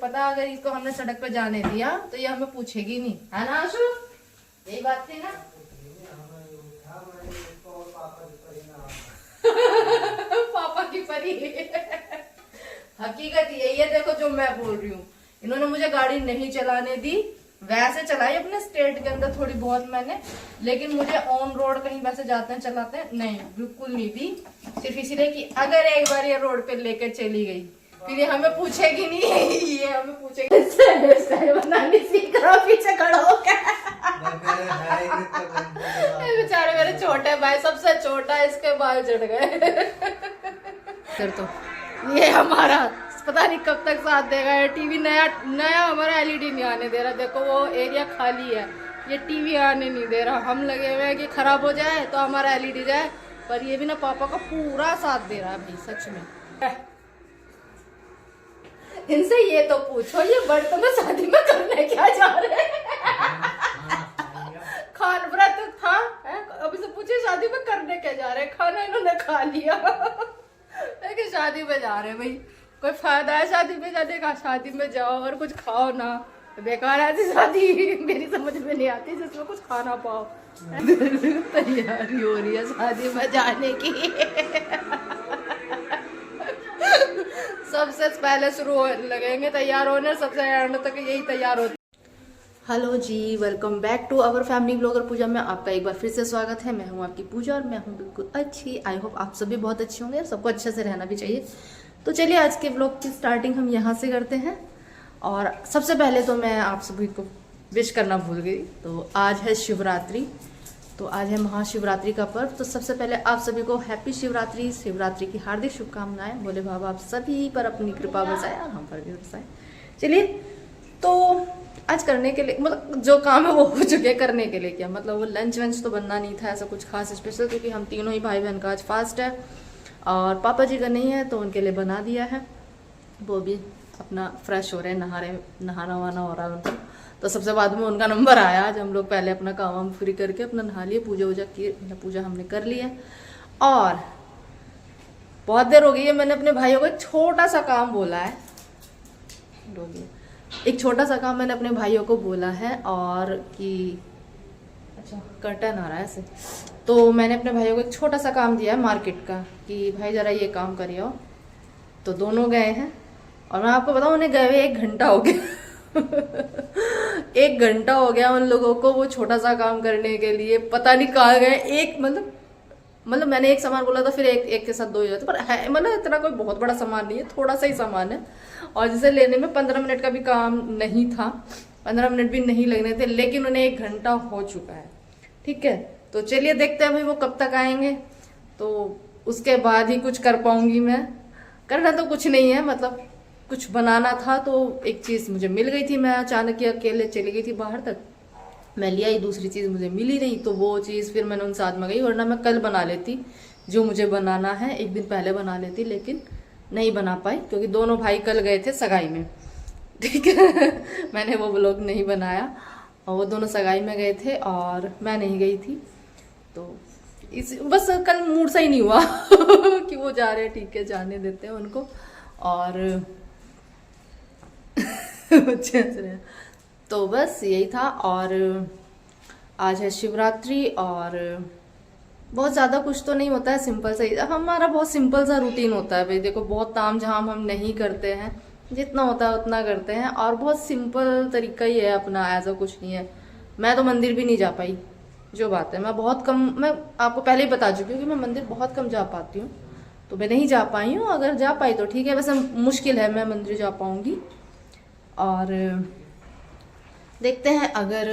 पता अगर इसको हमने सड़क पे जाने दिया तो ये हमें पूछेगी नहीं, है ना आशु? यही बात थी ना। पापा की परी। हकीकत यही है, देखो जो मैं बोल रही हूँ, इन्होंने मुझे गाड़ी नहीं चलाने दी। वैसे चलाई अपने स्टेट के अंदर थोड़ी बहुत मैंने, लेकिन मुझे ऑन रोड कहीं वैसे जाते हैं चलाते हैं नहीं, बिल्कुल नहीं दी। सिर्फ इसलिए कि अगर एक बार ये रोड पे लेकर चली गई फिर ये हमें पूछेगी नहीं। ये हमें पूछेगी बनानी सीख रहा पीछे खड़ा होकर। बेचारे मेरे छोटे भाई, सबसे छोटा, इसके बाल चढ़ गए। फिर तो ये हमारा पता नहीं कब तक साथ देगा। ये टीवी नया हमारा एलईडी नहीं आने दे रहा। देखो वो एरिया खाली है, ये टीवी आने नहीं दे रहा। हम लगे हुए हैं कि खराब हो जाए तो हमारा एलईडी जाए, पर ये भी ना पापा का पूरा साथ दे रहा है भाई, सच में। इनसे ये तो पूछो ये बर्तन में शादी में करने क्या जा रहे हैं? खान व्रत था अभी से पूछे शादी में करने क्या जा रहे हैं? खाना इन्होंने खा लिया लेकिन शादी में जा रहे हैं भाई। कोई फायदा है शादी में जाने का? शादी में जाओ और कुछ खाओ ना, बेकार ऐसी शादी मेरी समझ में नहीं आती जिसमें कुछ खाना पाओ। तैयारी हो रही है शादी में जाने की। सबसे पहले शुरू लगेंगे तैयार होने, सबसे एंड तक यही तैयार होते। Hello ji, welcome back to our family blogger Pooja में आपका एक बार फिर से स्वागत है। मैं हूं आपकी पूजा और मैं हूं बिल्कुल अच्छी। आई होप आप सभी बहुत अच्छे होंगे, सबको अच्छे से रहना भी चाहिए। तो चलिए आज के ब्लॉग की स्टार्टिंग हम यहाँ से करते हैं। और सबसे पहले तो मैं आप सभी को विश करना भूल गई। तो आज है शिवरात्रि, तो आज है महाशिवरात्रि का पर्व। तो सबसे पहले आप सभी को हैप्पी शिवरात्रि, शिवरात्रि की हार्दिक शुभकामनाएं। भोले बाबा आप सभी पर अपनी कृपा बरसाए और हम पर भी बरसाए। चलिए, तो आज करने के लिए मतलब जो काम है वो हो चुके करने के लिए क्या मतलब, वो लंच वंच तो बनना नहीं था ऐसा कुछ खास स्पेशल, क्योंकि हम तीनों ही भाई बहन का आज फास्ट है और पापा जी का नहीं है, तो उनके लिए बना दिया है। वो भी अपना फ्रेश हो रहे हैं, नहाना वहाना हो रहा है उनका। तो सबसे बाद में उनका नंबर आया। आज हम लोग पहले अपना काम वाम फ्री करके अपना नहा लिए, पूजा वूजा की, पूजा हमने कर ली है। और बहुत देर हो गई है, मैंने अपने भाइयों को एक छोटा सा काम बोला है, एक छोटा सा काम मैंने अपने भाइयों को बोला है। और कि अच्छा कर्टन आ रहा है ऐसे, तो मैंने अपने भाइयों को एक छोटा सा काम दिया है मार्केट का, कि भाई जरा ये काम करिए। तो दोनों गए हैं और मैं आपको बताऊं उन्हें गए हुए 1 घंटा हो गया। 1 घंटा हो गया उन लोगों को वो छोटा सा काम करने के लिए, पता नहीं कहाँ गए। एक मतलब मैंने एक सामान बोला था, फिर एक के साथ 2 हो जाते, पर है मतलब इतना कोई बहुत बड़ा सामान नहीं है, थोड़ा सा ही सामान है। और जिसे लेने में 15 मिनट का भी काम नहीं था, 15 मिनट भी नहीं लगने थे, लेकिन उन्हें 1 घंटा हो चुका है। ठीक है, तो चलिए देखते हैं भाई वो कब तक आएंगे, तो उसके बाद ही कुछ कर पाऊंगी मैं। करना तो कुछ नहीं है, मतलब कुछ बनाना था, तो एक चीज़ मुझे मिल गई थी। मैं अचानक ही अकेले चली गई थी बाहर तक, मैं लिया ही, दूसरी चीज़ मुझे मिली नहीं, तो वो चीज़ फिर मैंने उन साथ में गई। वरना मैं कल बना लेती जो मुझे बनाना है, 1 दिन पहले बना लेती, लेकिन नहीं बना पाई क्योंकि दोनों भाई कल गए थे सगाई में। ठीक है, मैंने वो व्लॉग नहीं बनाया, और वो दोनों सगाई में गए थे और मैं नहीं गई थी। तो बस कल मूड सा ही नहीं हुआ कि वो जा रहे हैं, ठीक है जाने देते हैं उनको। और तो बस यही था। और आज है शिवरात्रि और बहुत ज़्यादा कुछ तो नहीं होता है, सिंपल सा ही हमारा बहुत सिंपल सा रूटीन होता है भाई। देखो बहुत ताम झाम हम नहीं करते हैं, जितना होता है उतना करते हैं, और बहुत सिंपल तरीका ही है अपना, ऐसा कुछ नहीं है। मैं तो मंदिर भी नहीं जा पाई, जो बात है। मैं बहुत कम, मैं आपको पहले ही बता चुकी हूँ कि मैं मंदिर बहुत कम जा पाती हूँ, तो मैं नहीं जा पाई हूँ। अगर जा पाई तो ठीक है, वैसे मुश्किल है मैं मंदिर जा पाऊँगी। और देखते हैं, अगर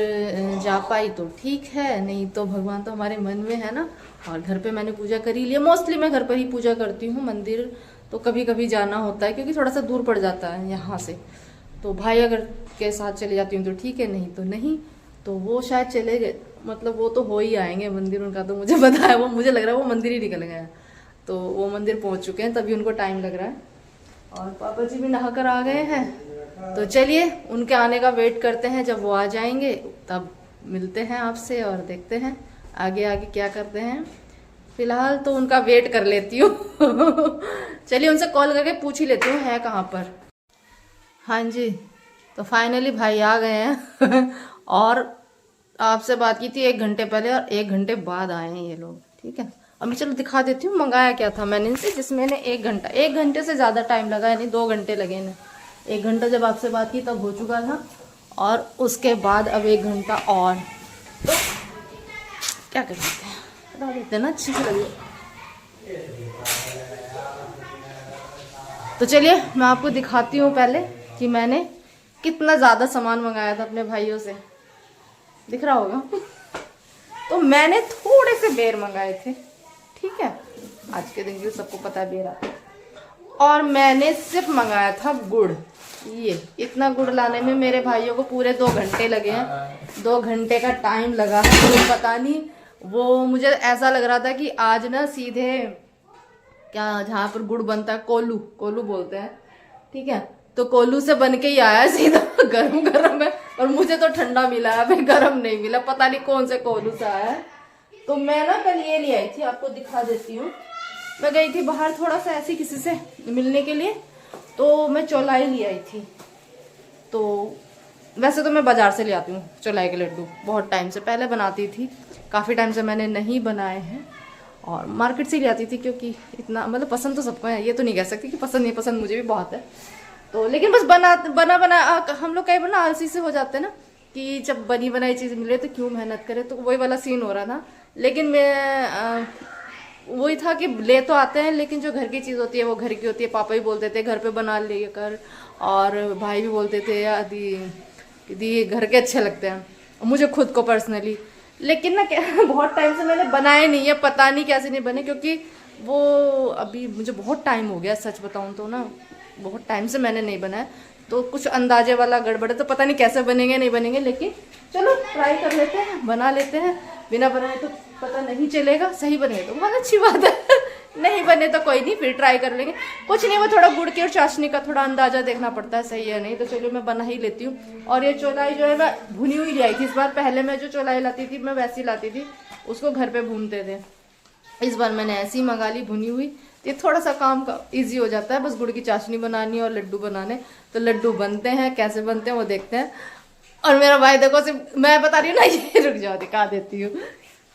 जा पाई तो ठीक है, नहीं तो भगवान तो हमारे मन में है ना। और घर पे मैंने पूजा कर ही लिया, मोस्टली मैं घर पर ही पूजा करती हूँ। मंदिर तो कभी कभी जाना होता है क्योंकि थोड़ा सा दूर पड़ जाता है यहाँ से, तो भाई अगर के साथ चले जाती हूँ तो ठीक है, नहीं तो नहीं। तो वो शायद चले गए, मतलब वो तो हो ही आएंगे मंदिर, उनका तो मुझे पता है। वो मुझे लग रहा है वो मंदिर ही निकल गया, तो वो मंदिर पहुँच चुके हैं, तभी उनको टाइम लग रहा है। और पापा जी भी नहा कर आ गए हैं, तो चलिए उनके आने का वेट करते हैं। जब वो आ जाएंगे तब मिलते हैं आपसे और देखते हैं आगे आगे क्या करते हैं। फिलहाल तो उनका वेट कर लेती हूँ। चलिए उनसे कॉल करके पूछ ही लेती हूँ है कहाँ पर। हाँ जी, तो फाइनली भाई आ गए हैं और आपसे बात की थी 1 घंटे पहले और 1 घंटे बाद आए हैं ये लोग। ठीक है, अब मैं चलो दिखा देती हूँ मंगाया क्या था मैंने इनसे, जिसमें ने 1 घंटे से ज़्यादा टाइम लगा, यानी 2 घंटे लगे इन्हें। 1 घंटा जब आपसे बात की तब हो चुका था और उसके बाद अब 1 घंटा और, तो क्या कर सकते हैं, बता देते हैं ना, अच्छी से लगे। तो चलिए मैं आपको दिखाती हूँ पहले कि मैंने कितना ज़्यादा सामान मंगाया था अपने भाइयों से, दिख रहा होगा। तो मैंने थोड़े से बेर मंगाए थे, ठीक है, आज के दिन की सबको पता है बेर आता है। और मैंने सिर्फ मंगाया था गुड़। ये इतना गुड़ लाने में मेरे भाइयों को पूरे 2 घंटे लगे हैं। 2 घंटे का टाइम लगा है, तो पता नहीं, वो मुझे ऐसा लग रहा था कि आज ना सीधे क्या, जहाँ पर गुड़ बनता है, कोलू कोलू बोलते हैं, ठीक है, तो कोलू से बन के ही आया सीधा गरम गरम है। और मुझे तो ठंडा मिला है, भाई गरम नहीं मिला, पता नहीं कौन से कोलू से आया है। तो मैं ना कल ये ले आई थी, आपको दिखा देती हूँ। मैं गई थी बाहर थोड़ा सा ऐसे किसी से मिलने के लिए, तो मैं चौलाई ले आई थी। तो वैसे तो मैं बाजार से ले आती हूँ चौलाई के लड्डू, बहुत टाइम से पहले बनाती थी, काफ़ी टाइम से मैंने नहीं बनाए हैं, और मार्केट से ले आती थी, क्योंकि इतना मतलब पसंद तो सबको है, ये तो नहीं कह सकती कि पसंद नहीं पसंद, मुझे भी बहुत है। तो लेकिन बस बना हम लोग कई बार ना आलसी से हो जाते हैं ना, कि जब बनी बनाई चीज़ मिले तो क्यों मेहनत करे, तो वही वाला सीन हो रहा था। लेकिन मैं वही था कि ले तो आते हैं, लेकिन जो घर की चीज़ होती है वो घर की होती है। पापा भी बोलते थे घर पे बना ले कर, और भाई भी बोलते थे दी घर के अच्छे लगते हैं, मुझे खुद को पर्सनली। लेकिन ना क्या बहुत टाइम से मैंने बनाए नहीं है, पता नहीं कैसे नहीं बने, क्योंकि वो अभी मुझे बहुत टाइम हो गया, सच बताऊं तो ना बहुत टाइम से मैंने नहीं बनाया, तो कुछ अंदाजे वाला गड़बड़ है, तो पता नहीं कैसे बनेंगे नहीं बनेंगे। लेकिन चलो ट्राई कर लेते हैं, बना लेते हैं, बिना बनाए तो पता नहीं चलेगा, सही बने तो बहुत अच्छी बात है नहीं बने तो कोई नहीं, फिर ट्राई कर लेंगे, कुछ नहीं। वो थोड़ा गुड़ की और चाशनी का थोड़ा अंदाजा देखना पड़ता है सही है नहीं, तो चलो मैं बना ही लेती हूँ। और ये चौलाई जो है मैं भुनी हुई ले आई थी इस बार, पहले मैं जो चौलाई लाती थी मैं वैसी लाती थी, उसको घर पे भूनते थे। इस बार मैंने ऐसी मंगा ली भुनी हुई, तो ये थोड़ा सा काम का ईजी हो जाता है, बस गुड़ की चाशनी बनानी और लड्डू बनाने। तो लड्डू बनते हैं, कैसे बनते हैं वो देखते हैं। और मेरा भाई देखो, सिर्फ मैं बता रही हूँ ना, ये रुक जाओ दिखा देती हूँ।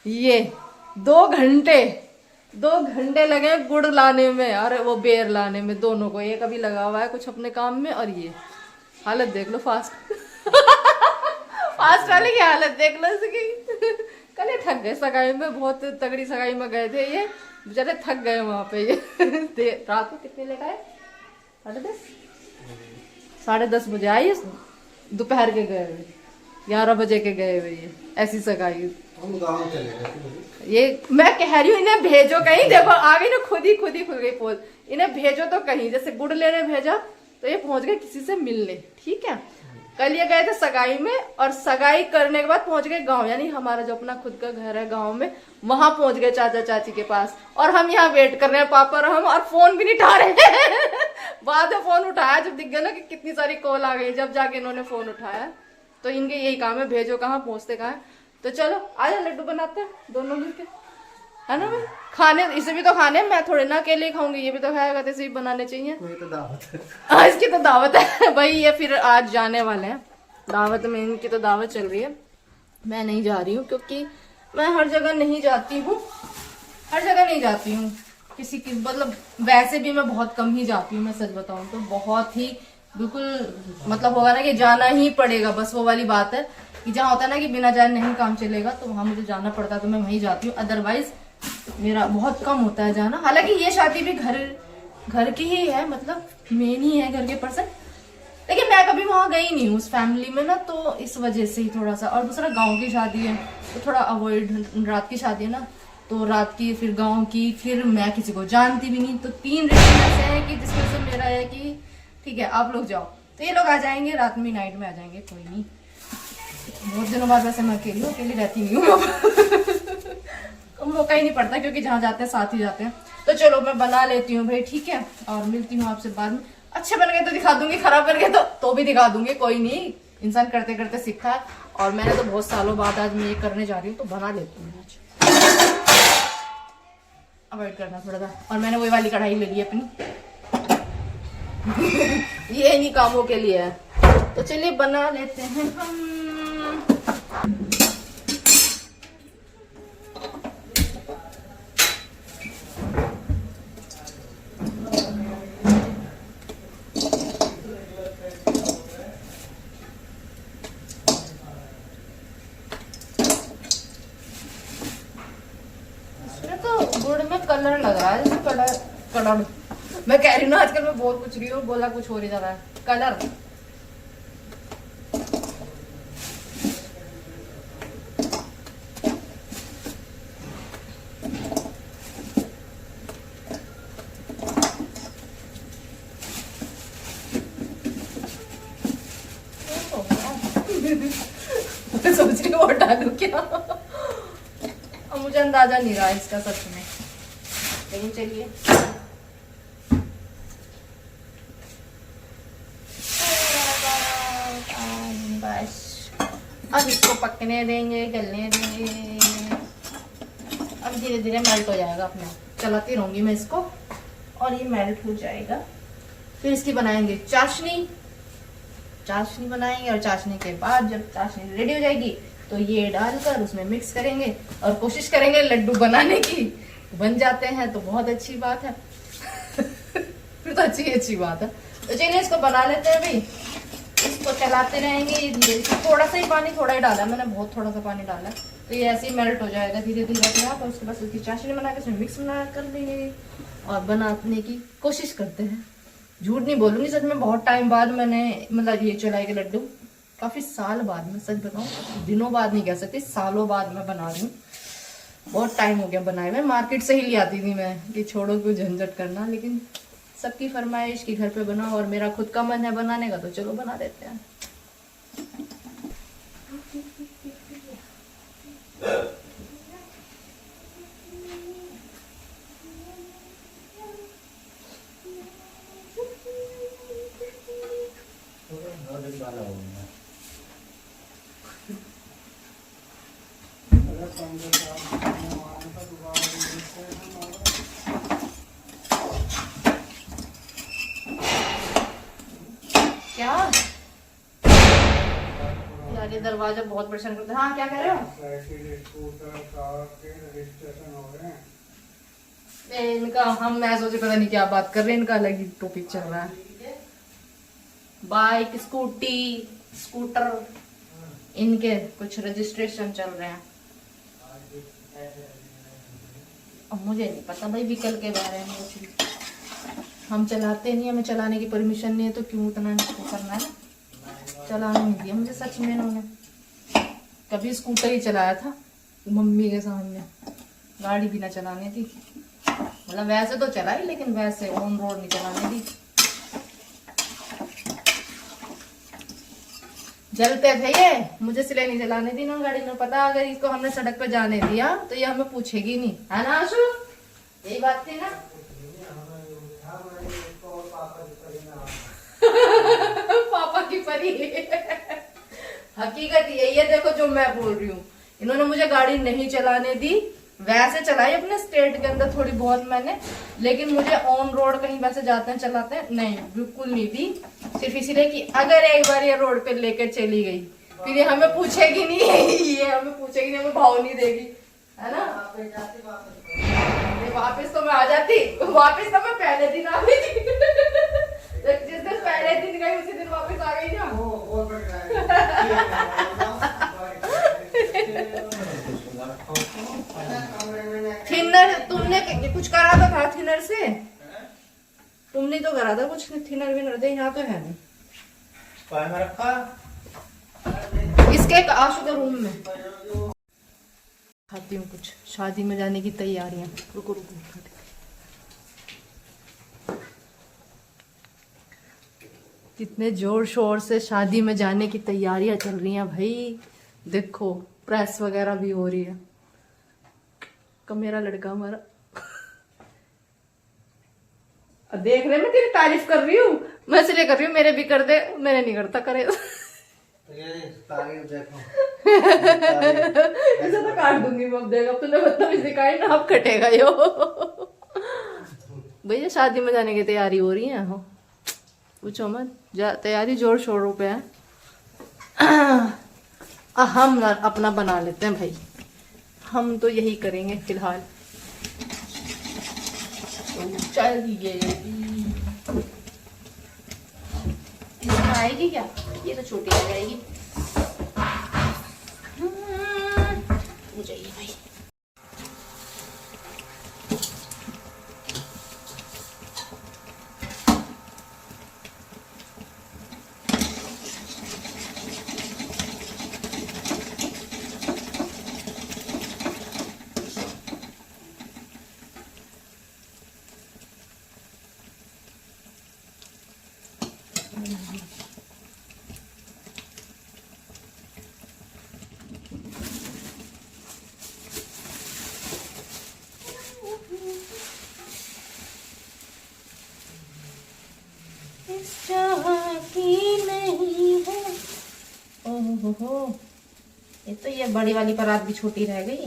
ये 2 घंटे लगे गुड़ लाने में, अरे वो बेर लाने में, दोनों को। एक अभी लगा हुआ है कुछ अपने काम में, और ये हालत देख लो फास्ट फास्ट वाले की हालत देख लो इसकी। कल ये थक गए सगाई में, बहुत तगड़ी सगाई में गए थे ये, बेचारे थक गए वहां पे ये रात को कितने लेट आए, 10:30 बजे आई, दोपहर के गए हुए 11 बजे के गए हुए, ये ऐसी सगाई। ये मैं कह रही हूँ इन्हें भेजो कहीं, देखो आ गई ना, खुद ही खुल गई पोल, इन्हें भेजो तो कहीं, जैसे गुड़ लेने भेजा तो ये पहुंच गए किसी से मिलने, ठीक है। कल ये गए थे सगाई में, और सगाई करने के बाद पहुंच गए गांव, यानी हमारा जो अपना खुद का घर है गांव में, वहां पहुंच गए चाचा चाची के पास। और हम यहाँ वेट कर रहे हैं, पापा और हम, और फोन भी नहीं उठा रहे बाद में फोन उठाया जब दिख गया ना कि कितनी सारी कॉल आ गई, जब जाके इन्होंने फोन उठाया। तो इनके यही काम है, भेजो कहाँ पहुंचते कहाँ। तो चलो आजा लड्डू बनाते हैं दोनों मिलके, है ना भाई। खाने इसे भी तो खाने, मैं थोड़े ना अकेले खाऊंगी, ये भी तो खाएगा, तो इसे भी बनाने चाहिए। तो दावत है इसकी तो दावत है भाई, ये फिर आज जाने वाले हैं दावत में, इनकी तो दावत चल रही है। मैं नहीं जा रही हूँ, क्योंकि मैं हर जगह नहीं जाती हूँ, किसी की, मतलब वैसे भी मैं बहुत कम ही जाती हूँ, मैं सच बताऊँ तो बहुत ही बिल्कुल, मतलब होगा ना कि जाना ही पड़ेगा, बस वो वाली बात है कि जहाँ होता है ना कि बिना जाए नहीं काम चलेगा, तो वहां मुझे जाना पड़ता है, तो मैं वहीं जाती हूँ। अदरवाइज मेरा बहुत कम होता है जाना। हालांकि ये शादी भी घर की ही है, मतलब मेन ही है घर के पर्सन, लेकिन मैं कभी वहां गई नहीं हूँ उस फैमिली में ना, तो इस वजह से ही थोड़ा सा। और दूसरा गाँव की शादी है तो थोड़ा अवॉइड, रात की शादी है ना, तो रात की, फिर गाँव की, फिर मैं किसी को जानती भी नहीं, तो 3 रीजन ऐसे हैं कि जिसमें से मेरा है कि ठीक है आप लोग जाओ, तो ये लोग आ जाएंगे रात में, नाइट में आ जाएंगे, कोई नहीं। बहुत दिनों बाद वैसे मैं अकेली रहती नहीं हूँ मौका ही नहीं पड़ता, क्योंकि जहाँ जाते हैं साथ ही जाते हैं। तो चलो मैं बना लेती हूँ भाई, ठीक है, और मिलती हूँ आपसे बाद में। अच्छे बन गए तो दिखा दूंगी, खराब बन गए तो भी दिखा दूंगी, कोई नहीं, इंसान करते करते सीखता है। और मैंने तो बहुत सालों बाद आज मैं ये करने जा रही हूँ, तो बना लेती हूँ आज, अवॉइड करना थोड़ा सा। और मैंने वही वाली कढ़ाई ले ली अपनी ये इन्हीं कामों के लिए है। तो चलिए बना लेते हैं हम। इसमें तो गुड़ में कलर लग रहा है, जैसे कलर कलर मैं कह रही हूँ ना, आजकल मैं बोल कुछ रही हूँ, बोला कुछ हो रही जा रहा है। कलर मैं सोच रही हूँ और डालू क्या। अब मुझे अंदाजा नहीं रहा इसका सच में, लेकिन चलिए। बस अब इसको पकने देंगे, गलने देंगे। अब धीरे धीरे मेल्ट हो जाएगा अपने आप। चलाती रहूंगी मैं इसको और ये मेल्ट हो जाएगा। फिर इसकी बनाएंगे चाशनी। चाशनी बनाएंगे और चाशनी के बाद जब चाशनी रेडी हो जाएगी तो ये डालकर उसमें मिक्स करेंगे और कोशिश करेंगे लड्डू बनाने की। बन जाते हैं तो बहुत अच्छी बात है। फिर तो अच्छी बात है। तो चलिए इसको बना लेते हैं अभी। इसको चलाते रहेंगे धीरे। थोड़ा सा ही पानी, थोड़ा ही डाला मैंने, बहुत थोड़ा सा पानी डाला। तो ये ऐसे ही मेल्ट हो जाएगा धीरे धीरे अपने आप। और उसके बाद इसकी चाशनी बना के उसमें मिक्स बना कर देंगे और बनाने की कोशिश करते हैं। झूठ नहीं बोलूंगी, सच में बहुत टाइम बाद मैंने मतलब ये चलाए के लड्डू, काफी साल बाद में, सच बताऊं दिनों बाद नहीं कह सकती, सालों बाद मैं बना रही हूँ। बहुत टाइम हो गया बनाए हुए। मार्केट से ही ले आती थी मैं कि छोड़ो क्यों झंझट करना, लेकिन सबकी फरमाइश की घर पे बनाओ और मेरा खुद का मन है बनाने का तो चलो बना देते हैं। क्या यार ये दरवाजा बहुत परेशान करता है। हाँ क्या कह रहे हो? इनका मैं सोचे पता नहीं क्या बात कर रहे हैं, इनका अलग ही टॉपिक चल रहा है। बाइक, स्कूटी, स्कूटर, इनके कुछ रजिस्ट्रेशन चल रहे हैं। अब मुझे नहीं पता भाई व्हीकल के बारे में कुछ भी। हम चलाते नहीं, हमें चलाने की परमिशन नहीं है तो क्यों इतना करना है। चलाने नहीं दिया मुझे सच में इन्होंने। कभी स्कूटर ही चलाया था मम्मी के सामने, गाड़ी भी ना चलाने दी। मतलब वैसे तो चलाई लेकिन वैसे ऑन रोड नहीं चलाने दी। जलते थे ये, मुझे सिले नहीं चलाने दी ना गाड़ी में। पता अगर इसको हमने सड़क पे जाने दिया तो ये हमें पूछेगी नहीं, है ना आशु? यही बात थी ना। पापा की परी। हकीकत यही है, देखो जो मैं बोल रही हूँ। इन्होंने मुझे गाड़ी नहीं चलाने दी, वैसे चलाई अपने स्टेट के अंदर थोड़ी बहुत मैंने, लेकिन मुझे ऑन रोड कहीं वैसे जाते हैं चलाते हैं नहीं, बिल्कुल नहीं दी। सिर्फ इसीलिए कि अगर एक बार ये रोड पे लेकर चली गई फिर ये हमें पूछेगी नहीं। ये हमें पूछेगी नहीं, हमें भाव नहीं देगी, है ना। वापस तो मैं आ जाती, वापस तो मैं पहले दिन आ गई थी। जिस दिन पहले दिन गई उसी दिन वापस आ गई ना। थिनर तुमने कुछ करा तो था थिनर से? तुमने तो करा था कुछ थिनर विनर दे, यहाँ तो है नहीं। इसके आशु के रूम में खाती हूँ कुछ। शादी में जाने की तैयारियां। रुको रुको, कितने जोर शोर से शादी में जाने की तैयारियां चल रही हैं भाई। देखो प्रेस वगैरह भी हो रही है। कब मेरा लड़का हमारा देख रहे, मैं तेरी तारीफ कर रही हूँ, मैं इसलिए कर रही हूँ, मेरे भी कर दे। मैंने नहीं करता, करे ऐसा तो काट दूंगी मैं। अब देगा, अब तूने बदतमीज दिखाई ना, अब कटेगा यो। भैया शादी में जाने की तैयारी हो रही है। हो पूछो मत, तैयारी जोर शोरों पे है। हम अपना बना लेते हैं भाई, हम तो यही करेंगे फिलहाल। तो चलिए, इसमें आएगी क्या? ये तो छोटी आ जाएगी। मुझे ये भाई की नहीं है। ओहो, ये तो ये बड़ी वाली परात भी छोटी रह गई।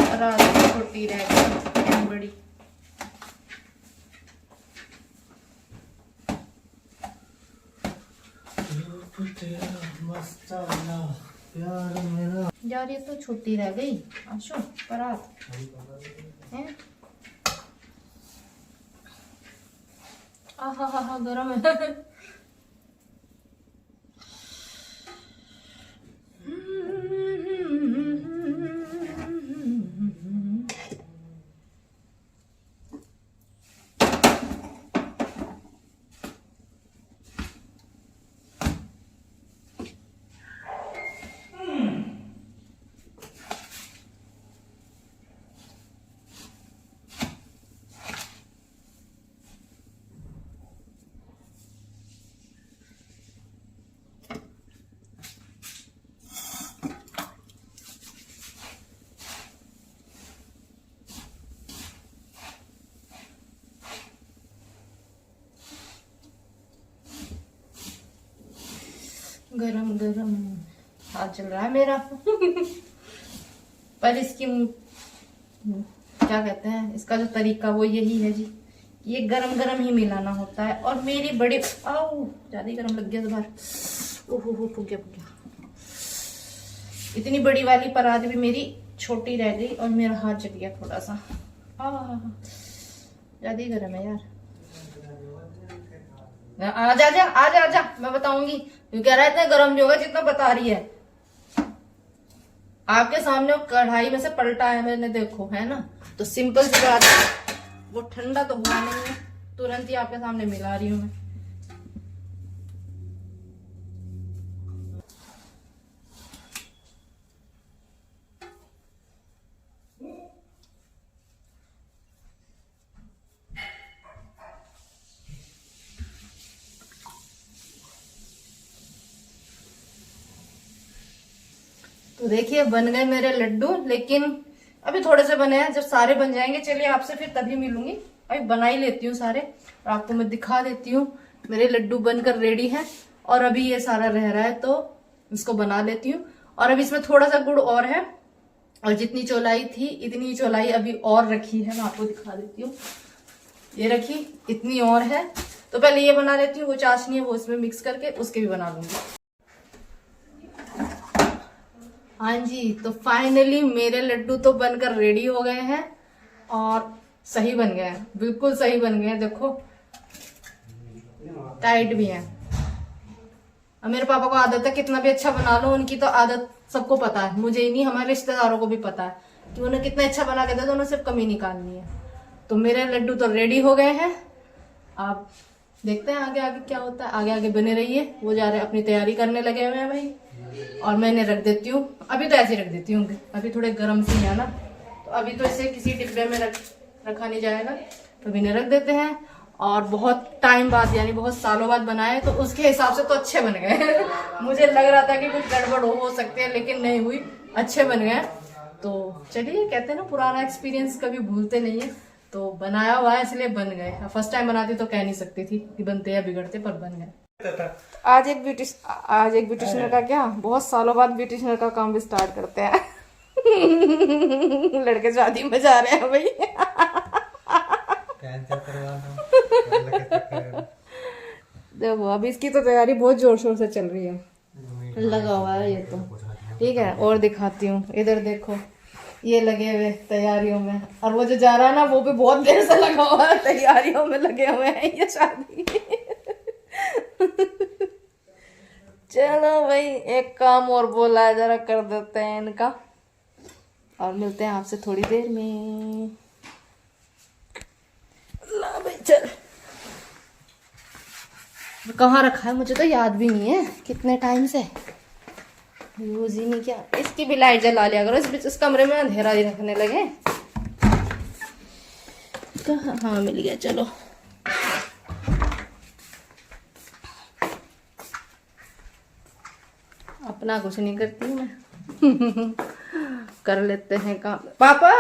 परात छोटी रह गई, बड़ी। यार ये तो छोटी रह गई आशु परात है। आहा गरम है। गरम गरम हाथ चल रहा है मेरा। पर इसकी क्या कहते हैं, इसका जो तरीका वो यही है जी, ये गरम गरम ही मिलाना होता है। और मेरी बड़ी ज्यादा ही गरम लग गया इस बार। ओहो फूक गया। इतनी बड़ी वाली परात भी मेरी छोटी रह गई और मेरा हाथ जल गया थोड़ा सा। ज्यादा ही गरम है यार। आजा मैं बताऊंगी। क्यों कह रहा है इतना गर्म नहीं होगा जितना बता रही है। आपके सामने कढ़ाई में से पलटा है मैंने, देखो है ना। तो सिंपल सी बात है, वो ठंडा तो हुआ नहीं है, तुरंत ही आपके सामने मिला रही हूँ मैं। तो देखिए बन गए मेरे लड्डू, लेकिन अभी थोड़े से बने हैं। जब सारे बन जाएंगे चलिए आपसे फिर तभी मिलूंगी। अभी बना ही लेती हूँ सारे और आपको मैं दिखा देती हूँ। मेरे लड्डू बनकर रेडी हैं और अभी ये सारा रह रहा है तो इसको बना लेती हूँ। और अभी इसमें थोड़ा सा गुड़ और है और जितनी चौलाई थी इतनी चौलाई अभी और रखी है, मैं आपको दिखा देती हूँ। ये रखी, इतनी और है। तो पहले ये बना लेती हूँ, वो चाशनी है वो इसमें मिक्स करके उसके भी बना लूंगी। हाँ जी, तो फाइनली मेरे लड्डू तो बनकर रेडी हो गए हैं और सही बन गए हैं, बिल्कुल सही बन गए हैं। देखो टाइट भी हैं। अब मेरे पापा को आदत है कितना भी अच्छा बना लो, उनकी तो आदत सबको पता है, मुझे ही नहीं हमारे रिश्तेदारों को भी पता है कि उन्हें कितना अच्छा बना के दे तो उन्हें सिर्फ कमी निकालनी है। तो मेरे लड्डू तो रेडी हो गए हैं। आप देखते हैं आगे आगे क्या होता है। आगे आगे बने रहिए। वो जा रहे अपनी तैयारी करने लगे हुए हैं भाई, और मैं इन्हें रख देती हूँ। अभी तो ऐसे ही रख देती हूँ, अभी थोड़े गर्म सी है ना, तो अभी तो इसे किसी डिब्बे में रखा नहीं जाएगा, तो इन्हें रख देते हैं। और बहुत टाइम बाद यानी बहुत सालों बाद बनाए तो उसके हिसाब से तो अच्छे बन गए। मुझे लग रहा था कि कुछ गड़बड़ हो सकती है, लेकिन नहीं हुई, अच्छे बन गए। तो चलिए, कहते हैं ना पुराना एक्सपीरियंस कभी भूलते नहीं है। तो बनाया हुआ है इसलिए बन गए। फर्स्ट टाइम बनाती तो कह नहीं सकती थी कि बनते या बिगड़ते, पर बन गए। आज एक ब्यूटिशियनर का क्या, बहुत सालों बाद ब्यूटिशियनर का काम भी स्टार्ट करते हैं। लड़के शादी में जा रहे हैं भाई। देखो अभी इसकी तो तैयारी बहुत जोर शोर से चल रही है, लगा हुआ है ये तो। ठीक है, और दिखाती हूँ, इधर देखो ये लगे हुए तैयारियों में, और वो जो जा रहा है ना वो भी बहुत देर से लगा हुआ है, तैयारियों में लगे हुए हैं ये शादी। चलो भाई, एक काम और बोला है, जरा कर देते हैं इनका, और मिलते हैं आपसे थोड़ी देर में। ला भाई चल, कहाँ रखा है मुझे तो याद भी नहीं है, कितने टाइम से यूज ही नहीं किया। इसकी भी लाइट जला लिया करो, इस कमरे में अंधेरा ही रखने लगे। कहाँ, हाँ मिल गया, चलो। अपना कुछ नहीं करती मैं। कर लेते हैं काम। पापा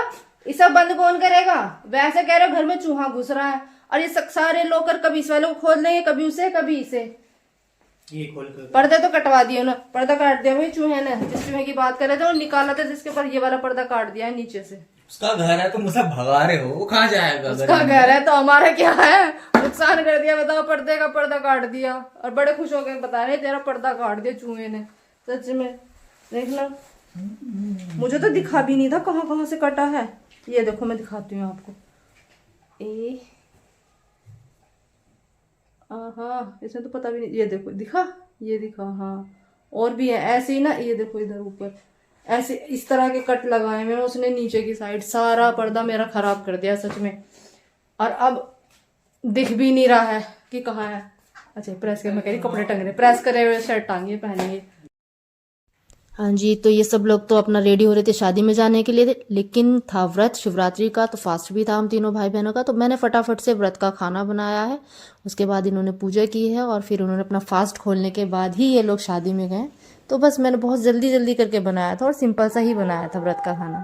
ये सब बंद कौन करेगा? वैसे कह रहे हो घर में चूहा घुस रहा है, और ये सारे लोकर कभी इस वाले को खोल लेंगे, कभी उसे कभी इसे। ये खोल कर पर्दे तो कटवा दिए ना, पर्दा काट दिया भाई चूहे ने। जिस चूहे की बात कर रहे थे वो निकाला था, जिसके ऊपर ये वाला पर्दा काट दिया है नीचे से। उसका घर है, तुम उसे भगा रहे हो, वो कहाँ जाएगा? उसका घर है तो हमारा क्या है? नुकसान कर दिया बताओ, पर्दे का पर्दा काट दिया, और बड़े खुश हो गए बता रहे तेरा पर्दा काट दिया चूहे ने। सच में देखना, मुझे तो दिखा भी नहीं था कहाँ कहाँ से कटा है। ये देखो मैं दिखाती हूँ आपको। हाँ इसमें तो पता भी नहीं, ये देखो दिखा, ये दिखा, हाँ और भी है ऐसे ही ना। ये देखो इधर ऊपर ऐसे इस तरह के कट लगाए हुए, उसने नीचे की साइड सारा पर्दा मेरा खराब कर दिया सच में। और अब दिख भी नहीं रहा है कि कहाँ है। अच्छा प्रेस कर, मैं कह रही कपड़े टंग रहे, प्रेस करे हुए शर्ट टांगिए पहनेंगे। हाँ जी, तो ये सब लोग तो अपना रेडी हो रहे थे शादी में जाने के लिए, लेकिन था व्रत शिवरात्रि का, तो फास्ट भी था हम तीनों भाई बहनों का। तो मैंने फटाफट से व्रत का खाना बनाया है, उसके बाद इन्होंने पूजा की है, और फिर उन्होंने अपना फास्ट खोलने के बाद ही ये लोग शादी में गए। तो बस मैंने बहुत जल्दी जल्दी करके बनाया था, और सिंपल सा ही बनाया था व्रत का खाना।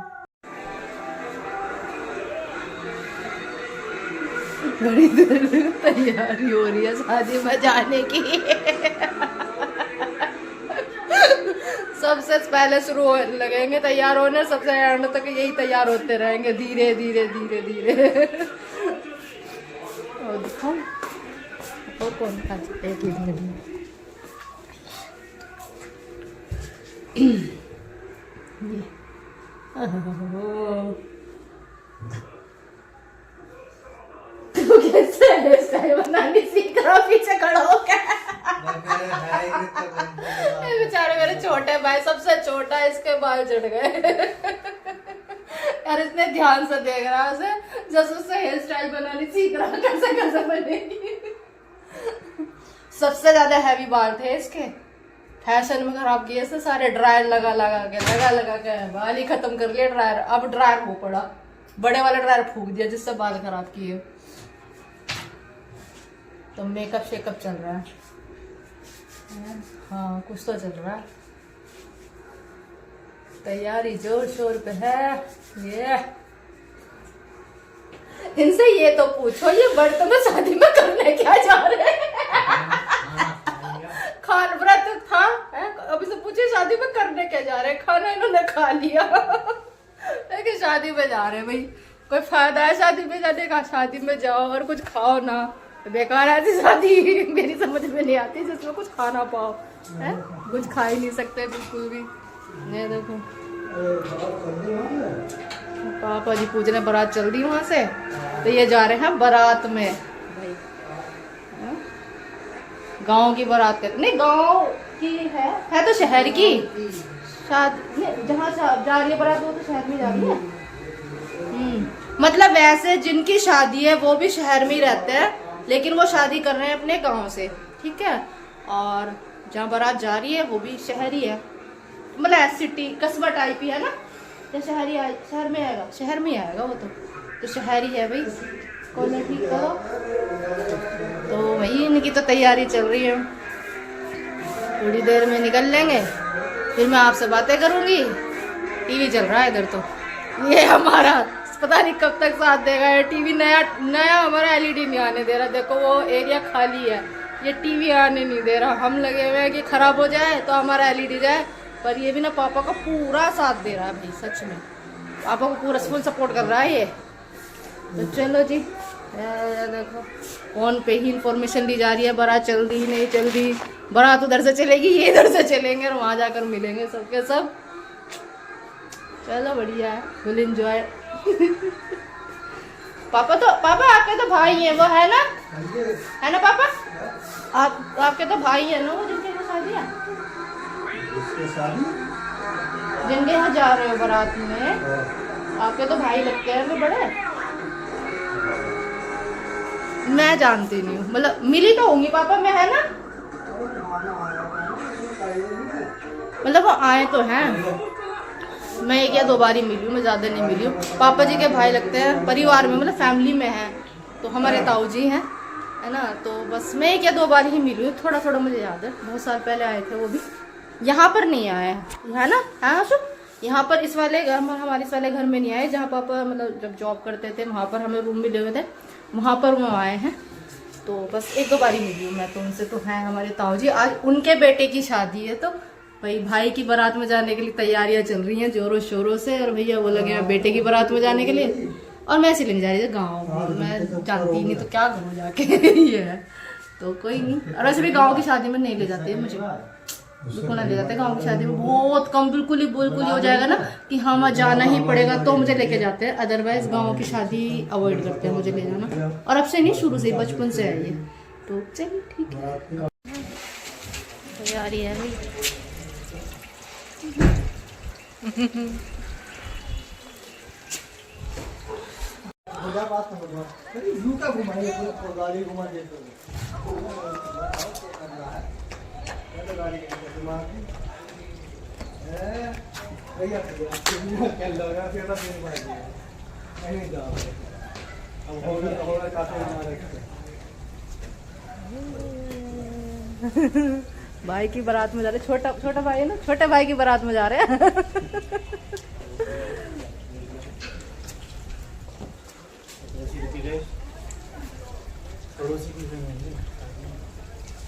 बड़ी देर तैयारी हो रही है शादी में जाने की। सबसे पहले शुरू लगेंगे तैयार होने, सबसे एंड तक यही तैयार होते रहेंगे, धीरे धीरे धीरे धीरे। और दिखाओ और कौन खा, एक ही मिनट। तू कैसे हेयर स्टाइल बनानी सीख रहा पीछे खड़ा होकर? बेचारे मेरे छोटे भाई, सबसे छोटा, इसके बाल झड़ गए। यार इसने ध्यान से देख रहा है उसे, जैसे उससे हेयर स्टाइल बनानी सीख रहा, कैसे कैसे बनेगी। सबसे ज्यादा हैवी बाल थे इसके, फैशन में खराब किए से सारे। ड्रायर लगा के बाल ही खत्म कर लिए ड्रायर। अब ड्रायर हो पड़ा, बड़े वाला ड्रायर फूक दिया जिससे बाल खराब किए। तो मेकअप शेकअप चल रहा है, हाँ कुछ तो चल रहा है, तैयारी जोर शोर पे है। ये इनसे ये तो पूछो, ये बर्तन में शादी में करने क्या जा रहे हैं? खान व्रत था है? अभी से पूछे शादी में करने क्या जा रहे हैं? खाना इन्होंने खा लिया, लेकिन शादी में जा रहे हैं भाई। कोई फायदा है शादी में जाने का? शादी में जाओ और कुछ खाओ ना, बेकार है शादी। मेरी समझ में नहीं आती जिसमें कुछ खाना पाओ, है कुछ खा ही नहीं सकते बिल्कुल भी। ये देखो पापा जी पूजने बारात चल रही वहां से, तो ये जा रहे हैं बारात में भाई। गांव की बारात कर, नहीं गांव की है तो शहर की शादी, जहाँ जा रही है बारात वो तो शहर में जा रही है। मतलब वैसे जिनकी शादी है वो भी शहर में ही रहते हैं, लेकिन वो शादी कर रहे हैं अपने गांव से, ठीक है। और जहाँ बारात जा रही है वो भी शहर ही है, मतलब सिटी कस्बा टाइप ही है ना, या शहर में आएगा, शहर में आएगा वो तो शहर ही है भाई। कौन है ठीक करो। तो वही इनकी तो तैयारी चल रही है, थोड़ी देर में निकल लेंगे, फिर मैं आपसे बातें करूंगी। टीवी चल रहा है इधर, तो ये हमारा पता नहीं कब तक साथ देगा। ये टीवी नया हमारा एलईडी नहीं आने दे रहा। देखो वो एरिया खाली है, ये टीवी आने नहीं दे रहा। हम लगे हुए हैं कि खराब हो जाए तो हमारा एलईडी जाए, पर ये भी ना पापा का पूरा साथ दे रहा है भाई, सच में पापा को पूरा फुल सपोर्ट कर रहा है ये। तो चलो जी, देखो फोन पे ही इंफॉर्मेशन दी जा रही है, बारात चल दी नहीं चल दी। बारात उधर से चलेगी, ये इधर से चलेंगे और वहां जाकर मिलेंगे सबके सब। चलो बढ़िया है, फुल एंजॉय। पापा आपके तो भाई हैं वो, है ना पापा? आपके तो भाई है ना वो, जिनके यहाँ शादी है, जिनके यहाँ जा रहे हो बारात में, आपके तो भाई लगते हैं वो बड़े। मैं जानती नहीं हूँ, मतलब मिली तो होंगी पापा में, है ना? मतलब वो आए तो हैं, मैं 1 या 2 बार ही मिली हूँ, मैं ज़्यादा नहीं मिली हूँ। पापा जी के भाई लगते हैं परिवार में, मतलब फैमिली में हैं, तो हमारे ताऊ जी हैं, है ना? तो बस मैं 1 या 2 बार ही मिली हूँ, थोड़ा थोड़ा मुझे याद है। बहुत साल पहले आए थे वो भी, यहाँ पर नहीं आए हैं, है ना? हाँ सो यहाँ पर इस वाले घर, हमारे इस वाले घर में नहीं आए, जहाँ पापा मतलब जब जॉब करते थे वहाँ पर हमें रूम मिले हुए थे, वहाँ पर वो आए हैं। तो बस 1-2 बार ही मिली हूँ मैं तो उनसे। तो हैं हमारे ताऊ जी, आज उनके बेटे की शादी है, तो भाई की बारात में जाने के लिए तैयारियां चल रही हैं जोरों शोरों से। और भैया वो लगे हैं बेटे की बारात में जाने के लिए, और मैं ऐसे लेने जा रही थी गाँव, मैं जानती नहीं तो क्या करूँ जाके। ये है तो कोई नहीं। और वैसे भी गाँव की शादी में नहीं ले जाते मुझे, बिल्कुल नहीं ले जाते गाँव की शादी में, बहुत कम, बिल्कुल ही हो जाएगा ना कि हाँ वहाँ जाना ही पड़ेगा तो मुझे लेके जाते हैं, अदरवाइज गाँव की शादी अवॉइड करते हैं मुझे ले जाना। और अब से नहीं, शुरू से ही, बचपन से है ये। तो चलिए ठीक है, तैयारी है भाई। भाई की बारात में जा रहे, छोटा भाई है ना, छोटे भाई की बारात में जा रहे हैं।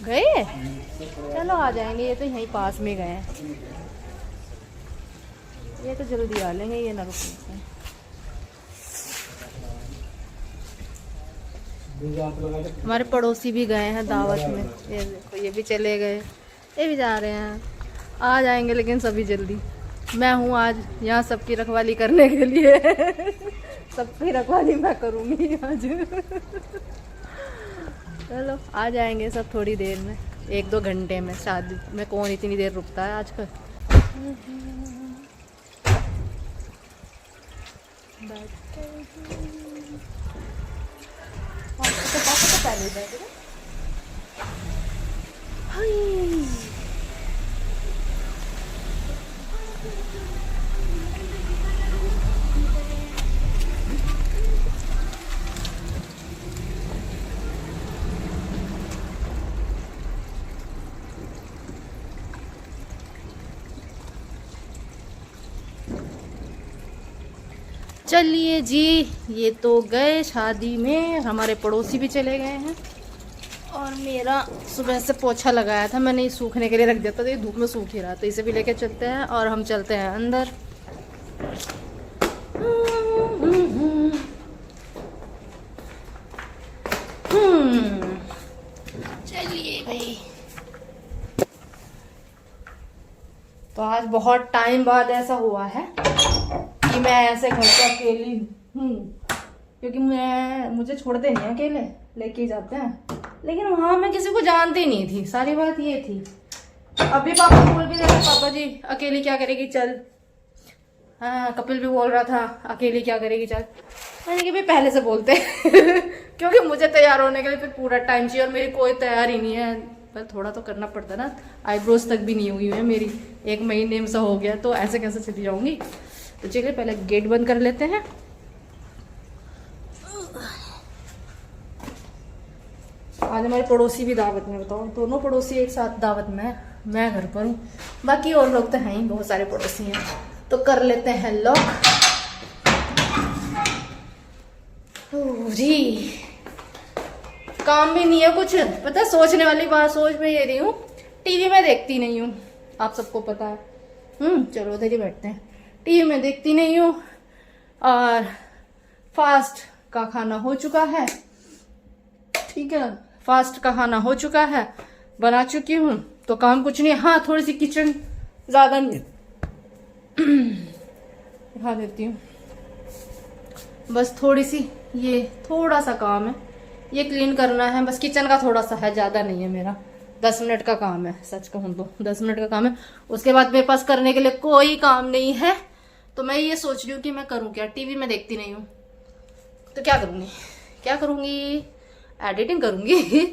गए? चलो आ जाएंगे, ये तो यहीं पास में गए हैं, ये तो जल्दी आ लेंगे, ये ना रुकते। हमारे पड़ोसी भी गए हैं दावत में, ये देखो ये भी चले गए, ये भी जा रहे हैं, आ जाएंगे लेकिन सभी जल्दी। मैं हूँ आज यहाँ सबकी रखवाली करने के लिए। सबकी रखवाली मैं करूँगी आज। चलो आ जाएंगे सब थोड़ी देर में, 1-2 घंटे में। शादी में कौन इतनी देर रुकता है आजकल। तो पहले बैठे चलिए जी, ये तो गए शादी में, हमारे पड़ोसी भी चले गए हैं। और मेरा सुबह से पोछा लगाया था मैंने, सूखने के लिए रख दिया था, तो ये धूप में सूख ही रहा, तो इसे भी लेके चलते हैं और हम चलते हैं अंदर। चलिए भाई, तो आज बहुत टाइम बाद ऐसा हुआ है कि मैं ऐसे घर पे अकेली हूँ, क्योंकि मुझे छोड़ते नहीं अकेले, लेके जाते हैं, लेकिन वहाँ मैं किसी को जानती नहीं थी, सारी बात ये थी। अभी पापा बोल भी रहे थे, पापा जी अकेली क्या करेगी चल। हाँ, कपिल भी बोल रहा था अकेली क्या करेगी चल। मैंने कहा भाई पहले से बोलते। क्योंकि मुझे तैयार होने के लिए फिर पूरा टाइम चाहिए, और मेरी कोई तैयार ही नहीं है, पर थोड़ा तो करना पड़ता ना। आईब्रोज तक भी नहीं हुई है मेरी, 1 महीने में से हो गया, तो ऐसे कैसे चली जाऊंगी। तो चलिए पहले गेट बंद कर लेते हैं। आज हमारे पड़ोसी भी दावत में, बताओ दोनों पड़ोसी एक साथ दावत में है, मैं घर पर हूँ, बाकी और लोग तो हैं ही, बहुत सारे पड़ोसी हैं। तो कर लेते हैं लॉक। जी काम भी नहीं है कुछ, पता है, सोचने वाली बात सोच में ये रही हूँ, टीवी में देखती नहीं हूँ, आप सबको पता है। चलो उधर ही बैठते हैं। टीवी में देखती नहीं हूँ और फास्ट का खाना हो चुका है, ठीक है, फास्ट का खाना हो चुका है, बना चुकी हूँ, तो काम कुछ नहीं है। हाँ थोड़ी सी किचन ज्यादा नहीं दिखा देती हूँ, बस थोड़ी सी, ये थोड़ा सा काम है, ये क्लीन करना है बस, किचन का थोड़ा सा है, ज्यादा नहीं है, मेरा 10 मिनट का काम है, सच कहूँ तो 10 मिनट का काम है। उसके बाद मेरे पास करने के लिए कोई काम नहीं है, तो मैं ये सोच रही हूँ कि मैं करूँ क्या, टीवी में देखती नहीं हूँ तो क्या करूँगी, एडिटिंग करूँगी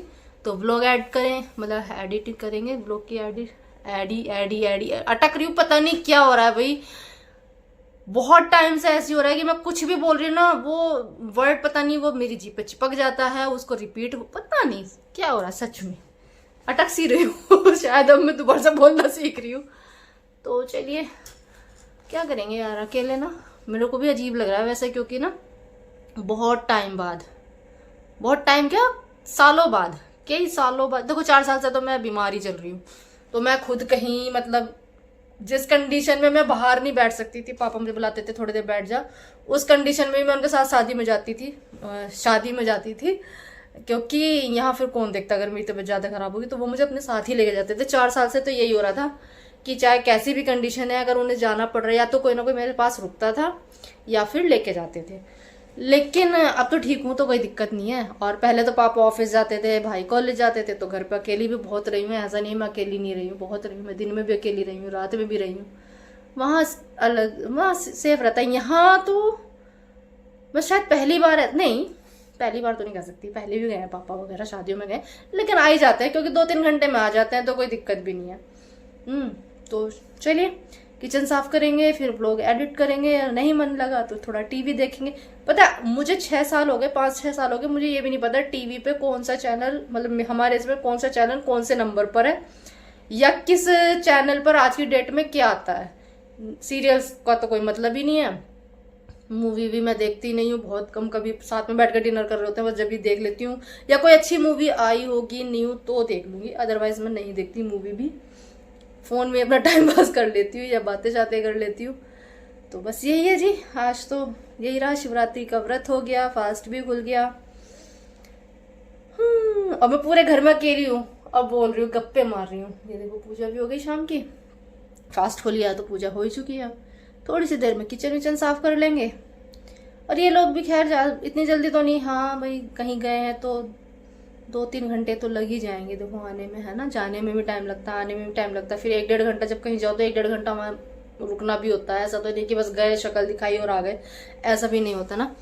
तो ब्लॉग ऐड करें, मतलब एडिटिंग करेंगे, ब्लॉग की एडी अटक रही हूँ, पता नहीं क्या हो रहा है भाई, बहुत टाइम से ऐसी हो रहा है कि मैं कुछ भी बोल रही हूँ ना, वो वर्ड पता नहीं वो मेरी जीभ पे चिपक जाता है, उसको रिपीट, पता नहीं क्या हो रहा है, सच में अटक सी रही हूँ शायद अब मैं दोबारा से बोलना सीख रही हूँ। तो चलिए क्या करेंगे यार, अकेले ना मेरे को भी अजीब लग रहा है वैसे, क्योंकि ना बहुत टाइम बाद, बहुत टाइम क्या सालों बाद, कई सालों बाद, देखो 4 साल से तो मैं बीमार ही चल रही हूँ, तो मैं खुद कहीं, मतलब जिस कंडीशन में मैं बाहर नहीं बैठ सकती थी, पापा मुझे बुलाते थे थोड़ी देर बैठ जा, उस कंडीशन में मैं उनके साथ शादी में जाती थी, क्योंकि यहाँ फिर कौन देखता, अगर मेरी तबीयत ज़्यादा खराब होगी तो वो मुझे अपने साथ ही लेके जाते थे। 4 साल से तो यही हो रहा था कि चाहे कैसी भी कंडीशन है, अगर उन्हें जाना पड़ रहा है, या तो कोई ना कोई मेरे पास रुकता था या फिर लेके जाते थे। लेकिन अब तो ठीक हूँ तो कोई दिक्कत नहीं है। और पहले तो पापा ऑफिस जाते थे, भाई कॉलेज जाते थे, तो घर पे अकेली भी बहुत रही हूँ, ऐसा नहीं मैं अकेली नहीं रही हूँ, बहुत रही हूँ, मैं दिन में भी अकेली रही हूँ, रात में भी रही हूँ, वहाँ अलग, वहाँ सेफ रहता है। यहाँ तो मैं शायद पहली बार तो नहीं कह सकती, पहले भी गए हैं पापा वगैरह, शादियों में गए, लेकिन आ ही जाते हैं, क्योंकि 2-3 घंटे में आ जाते हैं, तो कोई दिक्कत भी नहीं है। तो चलिए किचन साफ करेंगे, फिर ब्लॉग एडिट करेंगे, नहीं मन लगा तो थोड़ा टीवी देखेंगे। पता है मुझे 6 साल हो गए, 5-6 साल हो गए, मुझे ये भी नहीं पता टीवी पे कौन सा चैनल, मतलब हमारे इसमें कौन सा चैनल कौन से नंबर पर है, या किस चैनल पर आज की डेट में क्या आता है। सीरियल्स का तो कोई मतलब ही नहीं है, मूवी भी मैं देखती नहीं हूँ, बहुत कम, कभी साथ में बैठकर डिनर कर रहे होते हैं बस, जब भी देख लेती हूँ, या कोई अच्छी मूवी आई होगी न्यू तो देख लूंगी, अदरवाइज मैं नहीं देखती मूवी भी, फोन में अपना टाइम पास कर लेती हूँ या बातें कर लेती हूँ। तो बस यही है जी, आज तो यही रहा, शिवरात्रि का व्रत हो गया, फास्ट भी खुल गया, और मैं पूरे घर में अकेली हूँ, अब बोल रही हूँ, गप्पे मार रही हूँ। ये देखो पूजा भी हो गई शाम की, फास्ट खुल गया तो पूजा हो ही चुकी है। थोड़ी सी देर में किचन विचन साफ कर लेंगे, और ये लोग भी खैर इतनी जल्दी तो नहीं, हाँ भाई कहीं गए हैं तो 2-3 घंटे तो लग ही जाएंगे, देखो आने में, है ना, जाने में भी टाइम लगता है, आने में भी टाइम लगता है, फिर 1-1.5 घंटा जब कहीं जाओ तो 1-1.5 घंटा वहाँ रुकना भी होता है, ऐसा तो नहीं कि बस गए, शक्ल दिखाई और आ गए, ऐसा भी नहीं होता ना।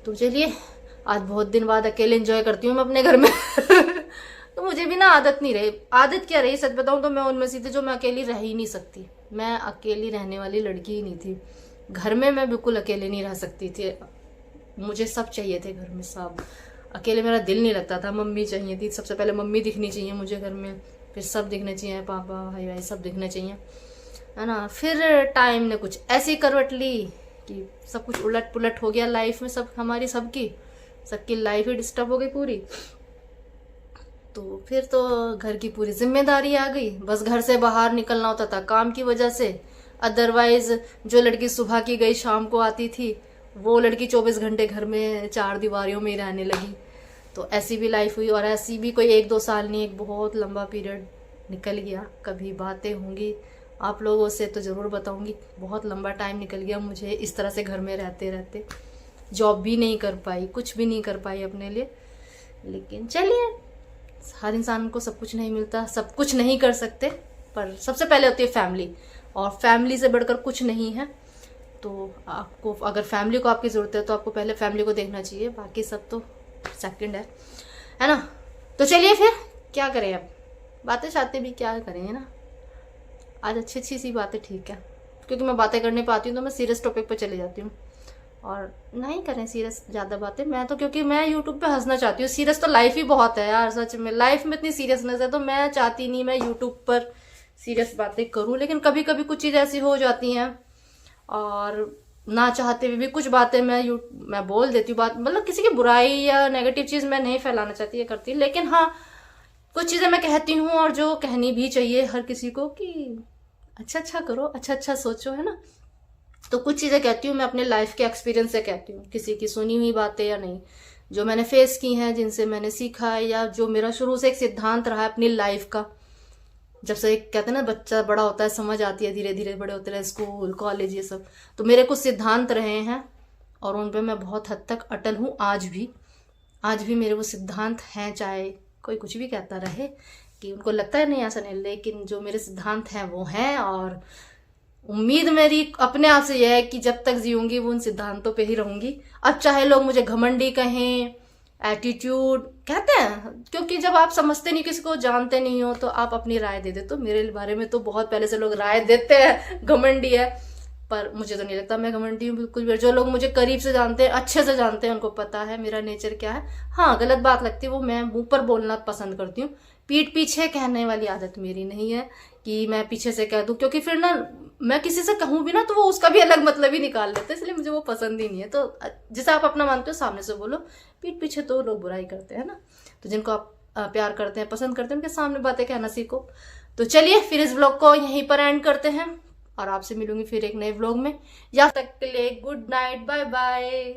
तो चलिए आज बहुत दिन बाद अकेले एंजॉय करती हूँ मैं अपने घर में तो मुझे भी ना आदत नहीं रही, आदत क्या रही सच बताऊँ तो मैं उनमें से थी जो मैं अकेली रह ही नहीं सकती, मैं अकेली रहने वाली लड़की ही नहीं थी, घर में मैं बिल्कुल अकेले नहीं रह सकती थी, मुझे सब चाहिए थे घर में, सब, अकेले मेरा दिल नहीं लगता था, मम्मी चाहिए थी, सबसे पहले मम्मी दिखनी चाहिए मुझे घर में, फिर सब दिखने चाहिए, पापा भाई सब दिखने चाहिए, है ना। फिर टाइम ने कुछ ऐसी करवट ली कि सब कुछ उलट पुलट हो गया लाइफ में, सब हमारी सबकी लाइफ ही डिस्टर्ब हो गई पूरी। तो फिर तो घर की पूरी जिम्मेदारी आ गई, बस घर से बाहर निकलना होता था काम की वजह से, अदरवाइज जो लड़की सुबह की गई शाम को आती थी, वो लड़की 24 घंटे घर में 4 दीवारियों में ही रहने लगी। तो ऐसी भी लाइफ हुई, और ऐसी भी कोई 1-2 साल नहीं, एक बहुत लंबा पीरियड निकल गया। कभी बातें होंगी आप लोगों से तो ज़रूर बताऊंगी, बहुत लंबा टाइम निकल गया मुझे इस तरह से घर में रहते रहते, जॉब भी नहीं कर पाई, कुछ भी नहीं कर पाई अपने लिए। लेकिन चलिए, हर इंसान को सब कुछ नहीं मिलता, सब कुछ नहीं कर सकते, पर सबसे पहले होती है फैमिली, और फैमिली से बढ़कर कुछ नहीं है। तो आपको अगर फैमिली को आपकी ज़रूरत है तो आपको पहले फैमिली को देखना चाहिए, बाकी सब तो सेकंड है ना। तो चलिए फिर क्या करें, अब बातें शातें भी क्या करेंगे ना, आज अच्छी सी बातें ठीक है, क्योंकि मैं बातें करने पाती हूँ तो मैं सीरियस टॉपिक पर चले जाती हूँ, और नहीं करें सीरियस ज़्यादा बातें, मैं तो, क्योंकि मैं यूट्यूब पे हंसना चाहती हूँ, सीरियस तो लाइफ ही बहुत है यार, सच में लाइफ में इतनी सीरियसनेस है, तो मैं चाहती नहीं मैं यूट्यूब पर सीरियस बातें करूँ, लेकिन कभी कभी कुछ चीज़ ऐसी हो जाती हैं और ना चाहते हुए भी कुछ बातें मैं बोल देती हूँ, बात मतलब किसी की बुराई या नेगेटिव चीज़ मैं नहीं फैलाना चाहती, ये करती, लेकिन हाँ कुछ चीज़ें मैं कहती हूँ और जो कहनी भी चाहिए हर किसी को कि अच्छा अच्छा करो, अच्छा अच्छा सोचो, है ना। तो कुछ चीज़ें कहती हूँ मैं अपने लाइफ के एक्सपीरियंस से कहती हूँ, किसी की सुनी हुई बातें या नहीं, जो मैंने फेस की हैं, जिनसे मैंने सीखा है, या जो मेरा शुरू से एक सिद्धांत रहा है अपनी लाइफ का। जब से एक कहते हैं ना बच्चा बड़ा होता है, समझ आती है, धीरे धीरे बड़े होते रहे, स्कूल कॉलेज ये सब, तो मेरे कुछ सिद्धांत रहे हैं और उन पे मैं बहुत हद तक अटल हूँ आज भी मेरे वो सिद्धांत हैं, चाहे कोई कुछ भी कहता रहे कि उनको लगता है नहीं ऐसा नहीं, लेकिन जो मेरे सिद्धांत हैं वो हैं। और उम्मीद मेरी अपने आप से यह है कि जब तक जीऊंगी वो उन सिद्धांतों पे ही रहूंगी। अब चाहे लोग मुझे घमंडी कहें, एटीट्यूड कहते हैं, क्योंकि जब आप समझते नहीं, किसी को जानते नहीं हो, तो आप अपनी राय दे देते हो। मेरे बारे में तो बहुत पहले से लोग राय देते हैं घमंडी है, पर मुझे तो नहीं लगता मैं घमंडी हूँ बिल्कुल भी। जो लोग मुझे करीब से जानते हैं, अच्छे से जानते हैं, उनको पता है मेरा नेचर क्या है। हाँ गलत बात लगती है वो मैं मुंह पर बोलना पसंद करती हूँ, पीठ पीछे कहने वाली आदत मेरी नहीं है कि मैं पीछे से कह दूं, क्योंकि फिर ना मैं किसी से कहूं भी ना तो वो उसका भी अलग मतलब ही निकाल लेते हैं, इसलिए मुझे वो पसंद ही नहीं है। तो जिसे आप अपना मानते हो सामने से बोलो, पीठ पीछे तो लोग बुराई करते हैं ना। तो जिनको आप प्यार करते हैं, पसंद करते हैं, उनके सामने बातें कहना सीखो। तो चलिए फिर इस व्लॉग को यहीं पर एंड करते हैं और आपसे मिलूंगी फिर एक नए व्लॉग में। या तक के लिए गुड नाइट, बाय बाय।